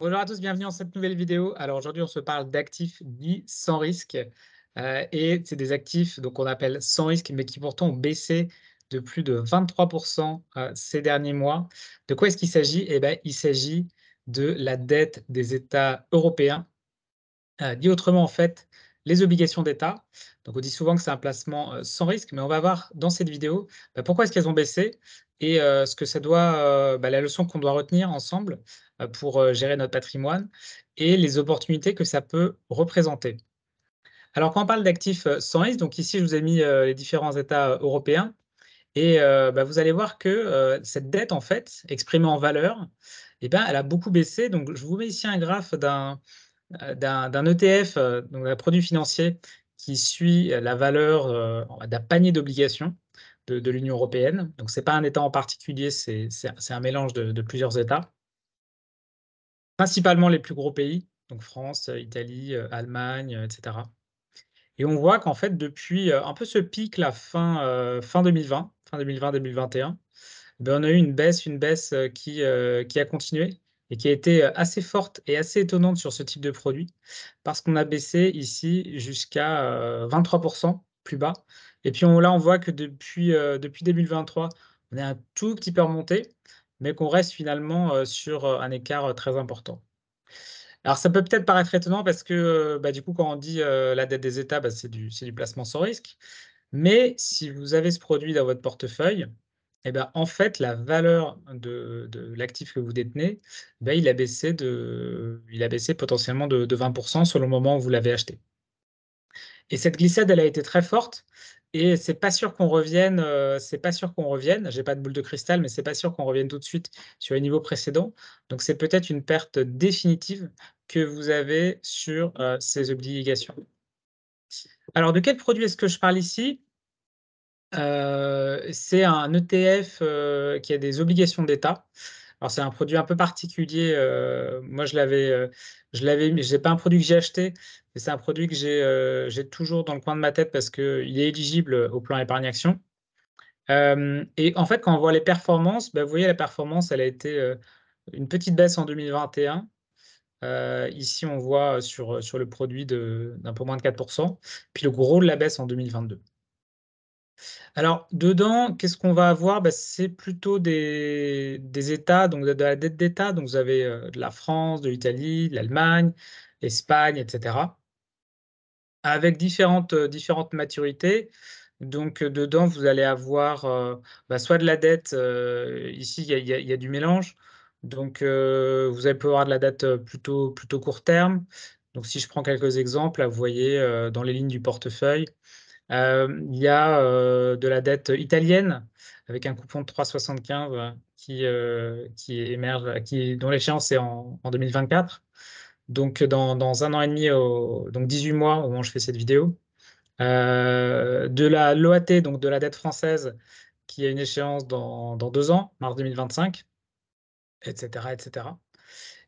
Bonjour à tous, bienvenue dans cette nouvelle vidéo. Alors aujourd'hui, on se parle d'actifs dits sans risque, et c'est des actifs donc on appelle sans risque, mais qui pourtant ont baissé de plus de 23 ces derniers mois. De quoi est-ce qu'il s'agit? Eh ben, il s'agit de la dette des États européens. Dit autrement, en fait, les obligations d'État. Donc on dit souvent que c'est un placement, sans risque, mais on va voir dans cette vidéo, pourquoi est-ce qu'elles ont baissé et ce que ça doit, la leçon qu'on doit retenir ensemble, pour, gérer notre patrimoine et les opportunités que ça peut représenter. Alors quand on parle d'actifs, sans risque, donc ici je vous ai mis, les différents États, européens et vous allez voir que, cette dette en fait, exprimée en valeur et ben, elle a beaucoup baissé. Donc je vous mets ici un graphe d'un ETF, donc d'un produit financier qui suit, la valeur, d'un panier d'obligations de l'Union européenne. Donc c'est pas un État en particulier, c'est un mélange de plusieurs États. Principalement les plus gros pays, donc France, Italie, Allemagne, et cetera. Et on voit qu'en fait depuis, un peu ce pic là fin 2020, fin 2020, début 2021, on a eu une baisse, qui a continué et qui a été, assez forte et assez étonnante sur ce type de produit. Parce qu'on a baissé ici jusqu'à, 23 plus bas et puis on voit que depuis début 2023, on est un tout petit peu remonté, mais qu'on reste finalement, sur, un écart, très important. Alors ça peut peut-être paraître étonnant parce que, du coup, quand on dit, la dette des États, c'est du placement sans risque. Mais si vous avez ce produit dans votre portefeuille et ben, en fait, la valeur de l'actif que vous détenez, il a baissé potentiellement de 20 selon le moment où vous l'avez acheté. Et cette glissade, elle a été très forte et c'est pas sûr qu'on revienne. J'ai pas de boule de cristal, mais c'est pas sûr qu'on revienne tout de suite sur les niveaux précédents. Donc c'est peut-être une perte définitive que vous avez sur, ces obligations. Alors de quel produit est-ce que je parle ici? C'est un ETF, qui a des obligations d'État. Alors c'est un produit un peu particulier, moi je l'avais mais c'est pas un produit que j'ai acheté, mais c'est un produit que j'ai toujours dans le coin de ma tête parce qu'il est éligible, au plan épargne action. Hem Et en fait, quand on voit les performances, vous voyez la performance, elle a été, une petite baisse en 2021. Ici on voit, sur le produit d'un peu moins de 4 puis le gros de la baisse en 2022. Alors, dedans, qu'est-ce qu'on va avoir? C'est plutôt des États, donc de la dette d'État. Donc vous avez, de la France, de l'Italie, de l'Allemagne, l'Espagne et cetera, avec différentes maturités. Donc, dedans, vous allez avoir, soit de la dette, ici, il y a du mélange. Donc, vous allez pouvoir avoir de la dette, plutôt court terme. Donc si je prends quelques exemples, là, vous voyez, dans les lignes du portefeuille, il y a, de la dette italienne avec un coupon de 3,75 qui émerge, dont l'échéance est en 2024. Donc dans 1 an et demi, donc 18 mois au moment où je fais cette vidéo. De la l'OAT, donc de la dette française qui a une échéance dans 2 ans, mars 2025 et cetera et cetera.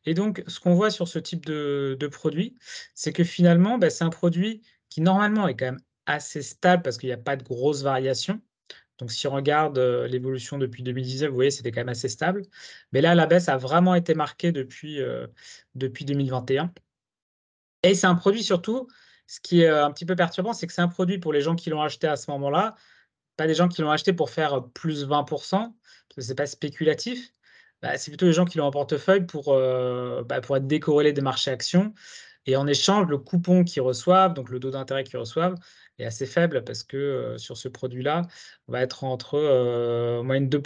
Et donc, ce qu'on voit sur ce type de produit, c'est que finalement, c'est un produit qui normalement est quand même assez stable parce qu'il y a pas de grosses variations. Donc si on regarde, l'évolution depuis 2019, vous voyez, c'était quand même assez stable. Mais là, la baisse a vraiment été marquée depuis 2021 et c'est un produit surtout, ce qui est, un petit peu perturbant, c'est que c'est un produit pour les gens qui l'ont acheté à ce moment-là, pas des gens qui l'ont acheté pour faire, plus 20 parce que c'est pas spéculatif. C'est plutôt les gens qui l'ont en portefeuille pour être décorrélés des marchés actions et en échange, le coupon qu'ils reçoivent, donc le taux d'intérêt qu'ils reçoivent est assez faible parce que, sur ce produit-là, on va être entre, en moyenne 2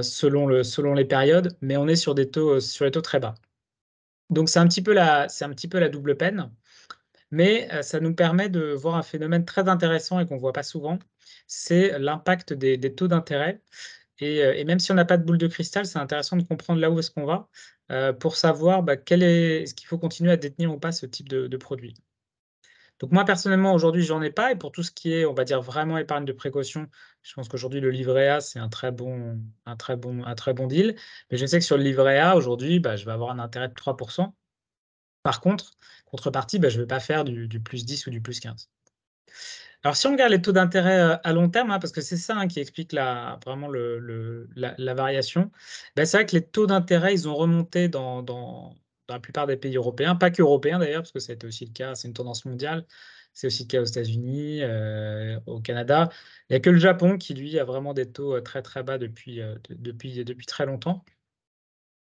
selon les périodes, mais on est sur les taux très bas. Donc c'est un petit peu la double peine. Mais, ça nous permet de voir un phénomène très intéressant et qu'on ne voit pas souvent, c'est l'impact des taux d'intérêt et même si on n'a pas de boule de cristal, c'est intéressant de comprendre là où est-ce qu'on va, pour savoir, quel est ce qu'il faut continuer à détenir ou pas ce type de produit. Donc moi personnellement aujourd'hui j'en ai pas et pour tout ce qui est, on va dire vraiment épargne de précaution, je pense qu'aujourd'hui le livret A c'est un très bon deal. Mais je sais que sur le livret A aujourd'hui, je vais avoir un intérêt de 3. Par contre, contrepartie, je ne vais pas faire du +10 ou du +15. Alors, si on regarde les taux d'intérêt à long terme, hein, parce que c'est ça qui explique vraiment la variation, ben, c'est vrai que les taux d'intérêt, ils ont remonté dans la plupart des pays européens, pas qu'européens d'ailleurs, parce que ça a été aussi le cas, c'est une tendance mondiale. C'est aussi le cas aux États-Unis, au Canada. Il n'y a que le Japon qui, lui, a vraiment des taux très très bas depuis très longtemps.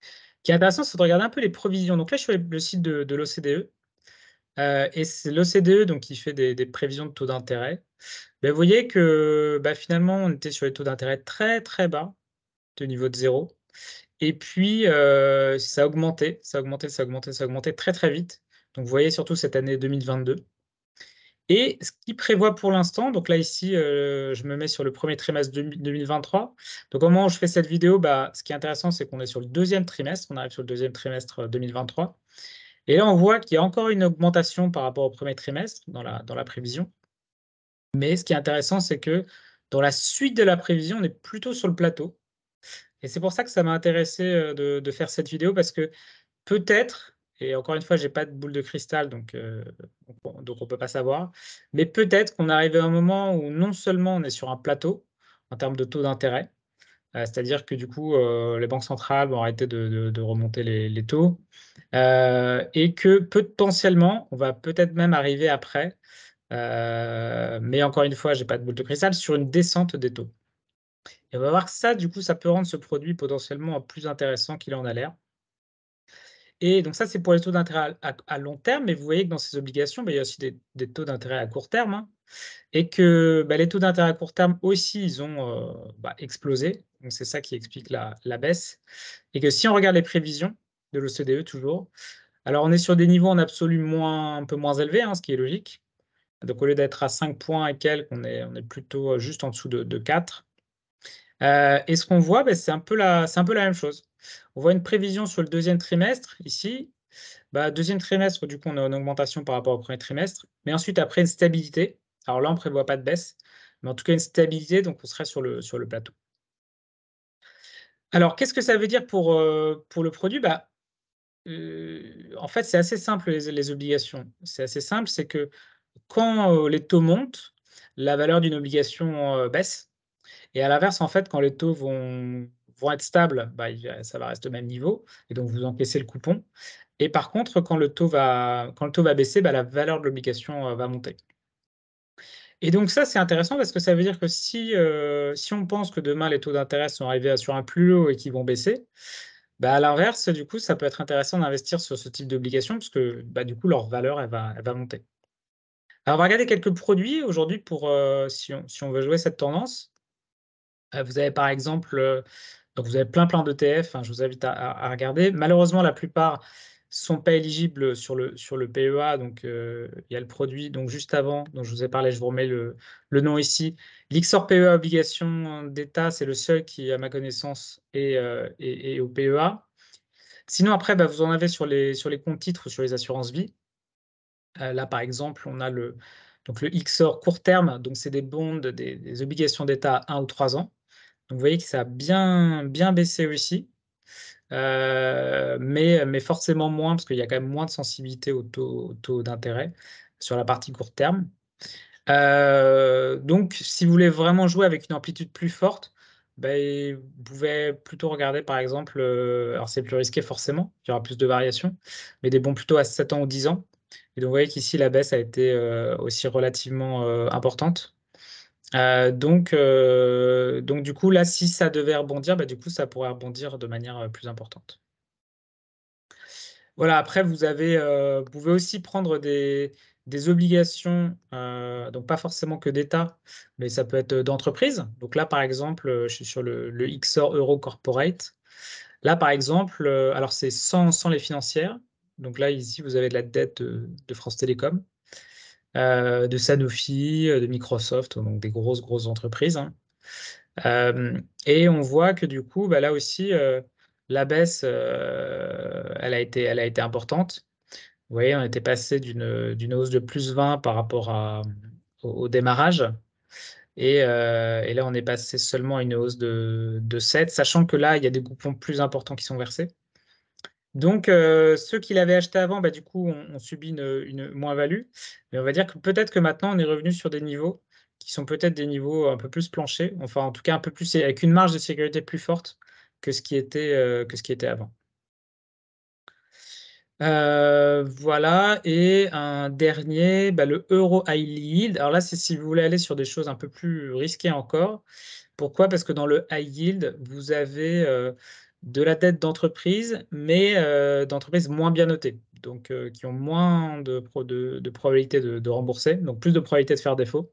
Ce qui est intéressant, c'est de regarder un peu les provisions. Donc là, je suis sur le site de l'OCDE. Et c'est l'OCDE donc, qui fait des prévisions de taux d'intérêt. Ben, vous voyez que finalement, on était sur les taux d'intérêt très très bas, de niveau de zéro. Et puis, ça a augmenté, ça a augmenté, ça a augmenté, ça a augmenté très très vite. Donc, vous voyez surtout cette année 2022. Et ce qui prévoit pour l'instant, donc là ici, je me mets sur le premier trimestre 2023. Donc au moment où je fais cette vidéo, ce qui est intéressant, c'est qu'on est sur le deuxième trimestre, on arrive sur le deuxième trimestre 2023. Et là, on voit qu'il y a encore une augmentation par rapport au premier trimestre dans la prévision. Mais ce qui est intéressant, c'est que dans la suite de la prévision, on est plutôt sur le plateau. Et c'est pour ça que ça m'a intéressé de faire cette vidéo, parce que peut-être, et encore une fois, j'ai pas de boule de cristal, donc on peut pas savoir, mais peut-être qu'on arrive à un moment où non seulement on est sur un plateau en termes de taux d'intérêt, c'est-à-dire que du coup, les banques centrales vont arrêter de remonter les taux, et que potentiellement, on va peut-être même arriver après, mais encore une fois, j'ai pas de boule de cristal, sur une descente des taux. Et on va voir que ça, du coup, ça peut rendre ce produit potentiellement plus intéressant qu'il en a l'air. Et donc ça, c'est pour les taux d'intérêt à long terme, mais vous voyez que dans ces obligations, il y a aussi des taux d'intérêt à court terme, hein, et que les taux d'intérêt à court terme aussi, ils ont explosé. Donc c'est ça qui explique la baisse. Et que si on regarde les prévisions de l'OCDE toujours, alors on est sur des niveaux en absolu un peu moins élevés, hein, ce qui est logique. Donc au lieu d'être à 5 points et quelques, on est plutôt juste en dessous de 4. Et ce qu'on voit, c'est un peu la même chose. On voit une prévision sur le deuxième trimestre ici. Deuxième trimestre, du coup, on a une augmentation par rapport au premier trimestre, mais ensuite, après, une stabilité. Alors là, on ne prévoit pas de baisse, mais en tout cas, une stabilité, donc on serait sur le plateau. Alors, qu'est-ce que ça veut dire pour le produit? En fait, c'est assez simple, les obligations. C'est assez simple, c'est que quand les taux montent, la valeur d'une obligation baisse. Et à l'inverse, en fait, quand les taux vont être stables, ça va rester au même niveau, et donc vous encaissez le coupon. Et par contre, quand le taux va baisser, la valeur de l'obligation va monter. Et donc ça, c'est intéressant parce que ça veut dire que si on pense que demain, les taux d'intérêt sont arrivés sur un plus haut et qu'ils vont baisser, à l'inverse, du coup, ça peut être intéressant d'investir sur ce type d'obligation parce que du coup, leur valeur, elle va monter. Alors, on va regarder quelques produits aujourd'hui pour si on veut jouer cette tendance. Vous avez par exemple, donc vous avez plein d'ETF, hein, je vous invite à regarder. Malheureusement, la plupart ne sont pas éligibles sur le PEA, donc il y a le produit donc juste avant dont je vous ai parlé, je vous remets le nom ici. Lyxor PEA Obligation d'État, c'est le seul qui, à ma connaissance, est au PEA. Sinon après, vous en avez sur les comptes titres ou sur les assurances vie. Là, par exemple, on a donc le XOR court terme, donc c'est des bonds, des obligations d'État à 1 ou 3 ans. Donc, vous voyez que ça a bien baissé aussi, mais forcément moins, parce qu'il y a quand même moins de sensibilité au taux d'intérêt sur la partie court terme. Donc, si vous voulez vraiment jouer avec une amplitude plus forte, vous pouvez plutôt regarder, par exemple, alors c'est plus risqué forcément, il y aura plus de variations, mais des bons plutôt à 7 ans ou 10 ans. Et donc, vous voyez qu'ici, la baisse a été aussi relativement importante. Donc du coup, là, si ça devait rebondir, du coup, ça pourrait rebondir de manière plus importante. Voilà, après, vous pouvez aussi prendre des obligations, donc pas forcément que d'État, mais ça peut être d'entreprise. Donc là, par exemple, je suis sur le XOR Euro Corporate. Là, par exemple, alors c'est sans les financières. Donc là, ici, vous avez de la dette de France Télécom, de Sanofi, de Microsoft, donc des grosses entreprises, hein. Et on voit que du coup, là aussi, la baisse, elle a été importante. Vous voyez, on était passé d'une hausse de plus 20 par rapport au démarrage. Et là, on est passé seulement à une hausse de 7, sachant que là, il y a des coupons plus importants qui sont versés. Donc, ceux qui l'avaient acheté avant, du coup, ont subi une moins-value. Mais on va dire que peut-être que maintenant, on est revenu sur des niveaux qui sont peut-être des niveaux un peu plus planchers, enfin, en tout cas, un peu plus avec une marge de sécurité plus forte que ce qui était avant. Voilà et un dernier, bah, le euro high yield. Alors là, c'est si vous voulez aller sur des choses un peu plus risquées encore. Pourquoi? Parce que dans le high yield, vous avez, de la dette d'entreprise, mais, d'entreprises moins bien notées, donc, qui ont moins de probabilité de rembourser, donc plus de probabilité de faire défaut.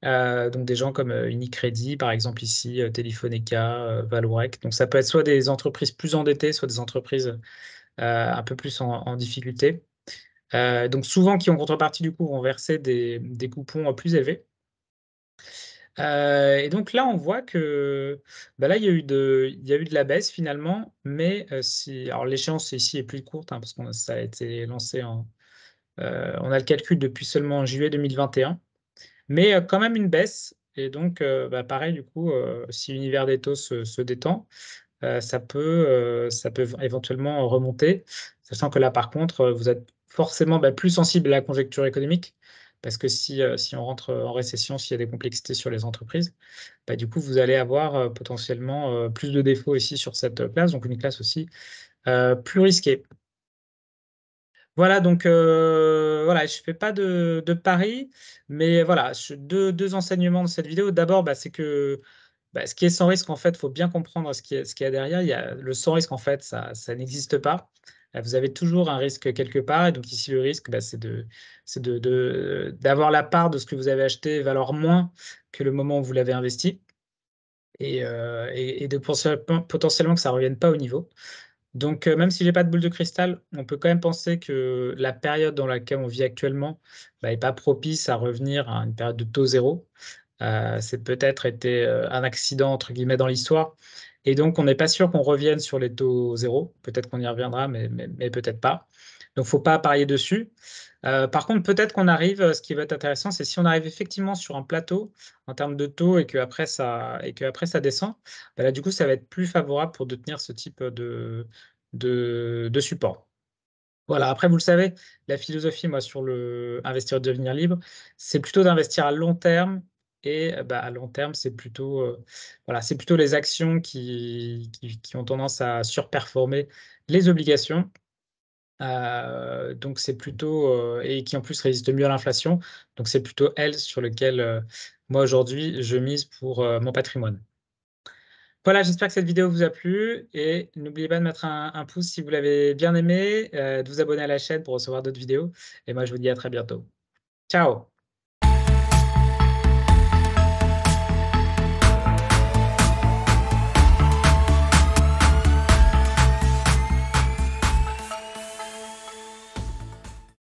Donc des gens comme, Unicredit, par exemple ici, Telefónica, Vallourec. Donc ça peut être soit des entreprises plus endettées, soit des entreprises, un peu plus en difficulté. Donc souvent qui en contrepartie du coup vont verser des coupons, plus élevés. Et donc là on voit que, bah, là il y a eu de la baisse finalement, mais, si alors l'échéance ici est plus courte, hein, parce qu'on ça a été lancé on a le calcul depuis seulement juillet 2021, mais, quand même une baisse et donc, bah, pareil du coup, si l'univers des taux se détend, ça peut éventuellement remonter, sachant que là, par contre, vous êtes forcément, bah, plus sensible à la conjoncture économique parce que si on rentre, en récession, s'il y a des complexités sur les entreprises, bah, du coup, vous allez avoir, potentiellement, plus de défauts ici sur cette, classe, donc une classe aussi, plus risquée. Voilà donc, voilà, je fais pas de paris, mais voilà, 2 enseignements de cette vidéo. D'abord, bah, c'est que bah, ce qui est sans risque, en fait, faut bien comprendre ce qu'il y a derrière. Il y a le sans risque, en fait, ça n'existe pas. Vous avez toujours un risque quelque part et donc ici, le risque, bah, d'avoir la part de ce que vous avez acheté valoir moins que le moment où vous l'avez investi et de potentiellement que ça revienne pas au niveau. Donc, même si j'ai pas de boule de cristal, on peut quand même penser que la période dans laquelle on vit actuellement, bah, est pas propice à revenir à une période de taux zéro. C'est peut-être été, un «accident» entre guillemets dans l'histoire et donc on n'est pas sûr qu'on revienne sur les taux zéro. Peut-être qu'on y reviendra, mais peut-être pas. Donc faut pas parier dessus. Par contre, peut-être qu'on arrive, ce qui va être intéressant, c'est si on arrive effectivement sur un plateau en termes de taux et qu'après ça descend, bah, là, du coup, ça va être plus favorable pour détenir ce type, de support. Voilà, après vous le savez, la philosophie, moi, sur le investir et devenir libre, c'est plutôt d'investir à long terme et bah, à long terme, c'est plutôt, voilà, c'est plutôt les actions qui ont tendance à surperformer les obligations. Donc c'est plutôt, et qui en plus résistent mieux à l'inflation. Donc c'est plutôt elles sur lesquelles, moi aujourd'hui, je mise pour, mon patrimoine. Voilà, j'espère que cette vidéo vous a plu et n'oubliez pas de mettre un pouce si vous l'avez bien aimé, de vous abonner à la chaîne pour recevoir d'autres vidéos et moi je vous dis à très bientôt. Ciao!